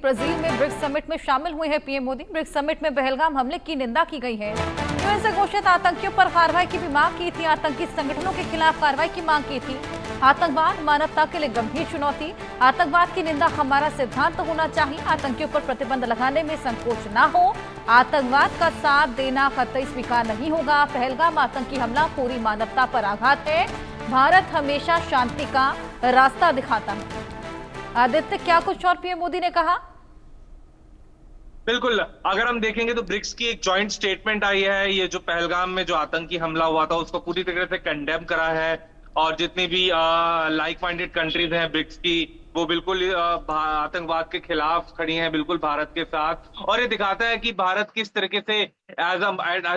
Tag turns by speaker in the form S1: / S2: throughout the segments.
S1: Brazil में BRICS summit में शामिल हुए हैं पीएम मोदी। ब्रिक्स समिट में पहलगाम हमले की निंदा की गई है। यूएन से घोषित आतंकियों पर कार्रवाई की भी मांग की थी। आतंकी संगठनों के खिलाफ कार्रवाई की मांग की थी। आतंकवाद मानवता के लिए गंभीर चुनौती। आतंकवाद की निंदा हमारा सिद्धांत होना चाहिए। आतंकियों पर प्रतिबंध लगाने में संकोच न हो। आतंकवाद का साथ देना कतई स्वीकार नहीं होगा। पहलगाम आतंकी हमला पूरी मानवता पर आघात है। भारत हमेशा शांति का रास्ता दिखाता है। आदित्य, क्या कुछ और पीएम मोदी ने कहा?
S2: बिल्कुल, अगर हम देखेंगे तो ब्रिक्स की एक जॉइंट स्टेटमेंट आई है। ये जो पहलगाम में जो आतंकी हमला हुआ था उसको पूरी तरह से कंडेम करा है और जितनी भी लाइक माइंडेड कंट्रीज हैं ब्रिक्स की, वो बिल्कुल आतंकवाद के खिलाफ खड़ी हैं, बिल्कुल भारत के साथ। और ये दिखाता है कि भारत किस तरीके से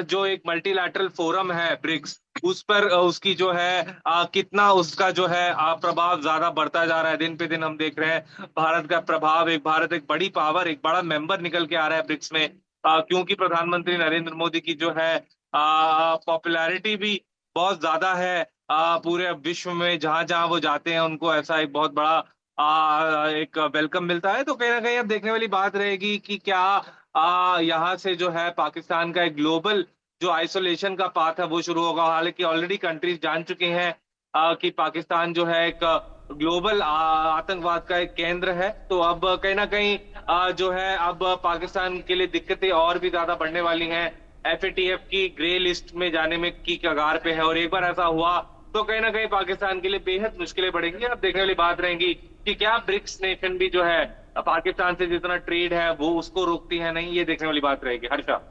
S2: जो एक मल्टीलैटरल फोरम है ब्रिक्स, उस पर उसकी जो है कितना उसका जो है प्रभाव ज्यादा बढ़ता जा रहा है। दिन पे दिन हम देख रहे हैं भारत का प्रभाव, भारत एक बड़ी पावर, एक बड़ा मेंबर निकल के आ रहा है ब्रिक्स में, क्योंकि प्रधानमंत्री नरेंद्र मोदी की जो है पॉपुलैरिटी भी बहुत ज्यादा है। पूरे विश्व में जहां जहां वो जाते हैं उनको ऐसा एक बहुत बड़ा एक वेलकम मिलता है। तो कहीं ना कहीं अब देखने वाली बात रहेगी कि क्या यहाँ से जो है पाकिस्तान का एक ग्लोबल जो आइसोलेशन का पाथ है वो शुरू होगा। हालांकि ऑलरेडी कंट्रीज जान चुके हैं कि पाकिस्तान जो है एक ग्लोबल आतंकवाद का एक केंद्र है। तो अब कहीं ना कहीं जो है अब पाकिस्तान के लिए दिक्कतें और भी ज्यादा बढ़ने वाली हैं। एफएटीएफ की ग्रे लिस्ट में जाने में की कगार पे है और एक बार ऐसा हुआ तो कहीं ना कहीं पाकिस्तान के लिए बेहद मुश्किलें बढ़ेंगी। अब देखने वाली बात रहेगी कि क्या ब्रिक्स नेशन भी जो है पाकिस्तान से जितना ट्रेड है वो उसको रोकती है, नहीं, ये देखने वाली बात रहेगी। हर्षा,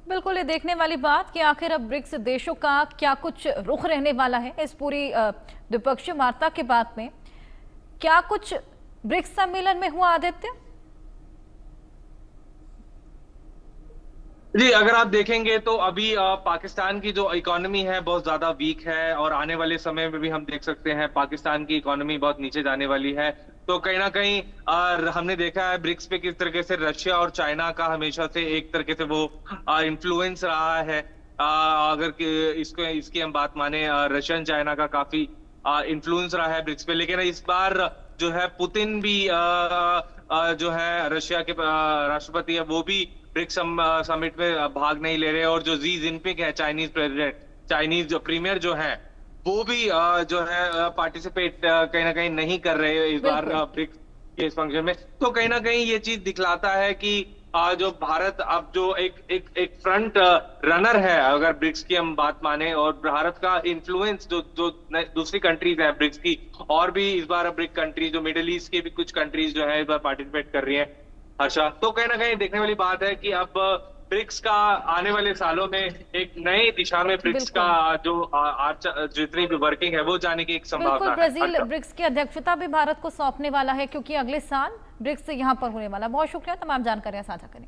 S1: बिल्कुल, ये देखने वाली बात कि आखिर अब ब्रिक्स देशों का क्या कुछ रुख रहने वाला है इस पूरी द्विपक्षीय वार्ता के बाद में। क्या कुछ ब्रिक्स सम्मेलन में हुआ आदित्य?
S2: जी, अगर आप देखेंगे तो अभी पाकिस्तान की जो इकोनॉमी है बहुत ज्यादा वीक है और आने वाले समय में भी हम देख सकते हैं पाकिस्तान की इकोनॉमी बहुत नीचे जाने वाली है। तो कहीं ना कहीं हमने देखा है ब्रिक्स पे किस तरीके से रशिया और चाइना का हमेशा से एक तरीके से वो इन्फ्लुएंस रहा है। अगर इसको इसकी हम बात माने, रशियन चाइना का काफी इन्फ्लुएंस रहा है ब्रिक्स पे। लेकिन इस बार जो है पुतिन भी जो है रशिया के राष्ट्रपति है वो भी ब्रिक्स समिट में भाग नहीं ले रहे। और जो जी जिनपिंग है चाइनीज प्रेसिडेंट, चाइनीज जो प्रीमियर जो है वो भी जो है पार्टिसिपेट कहीं ना कहीं नहीं कर रहे इस बार ब्रिक्स के इस फंक्शन में। तो कहीं ना कहीं ये चीज दिखलाता है कि जो भारत अब जो एक फ्रंट रनर है अगर ब्रिक्स की हम बात माने, और भारत का इन्फ्लुएंस जो जो दूसरी कंट्रीज है ब्रिक्स की, और भी इस बार ब्रिक कंट्रीज जो मिडिल ईस्ट की भी कुछ कंट्रीज जो है इस बार पार्टिसिपेट कर रही है। हर्षा, तो कहीं ना कहीं देखने वाली बात है कि अब ब्रिक्स का आने वाले सालों में एक नई दिशा में ब्रिक्स का जो जितनी भी वर्किंग है वो जाने की एक संभावना है।
S1: ब्राजील ब्रिक्स की अध्यक्षता भी भारत को सौंपने वाला है क्योंकि अगले साल ब्रिक्स यहाँ पर होने वाला। बहुत शुक्रिया तमाम जानकारियां साझा करने।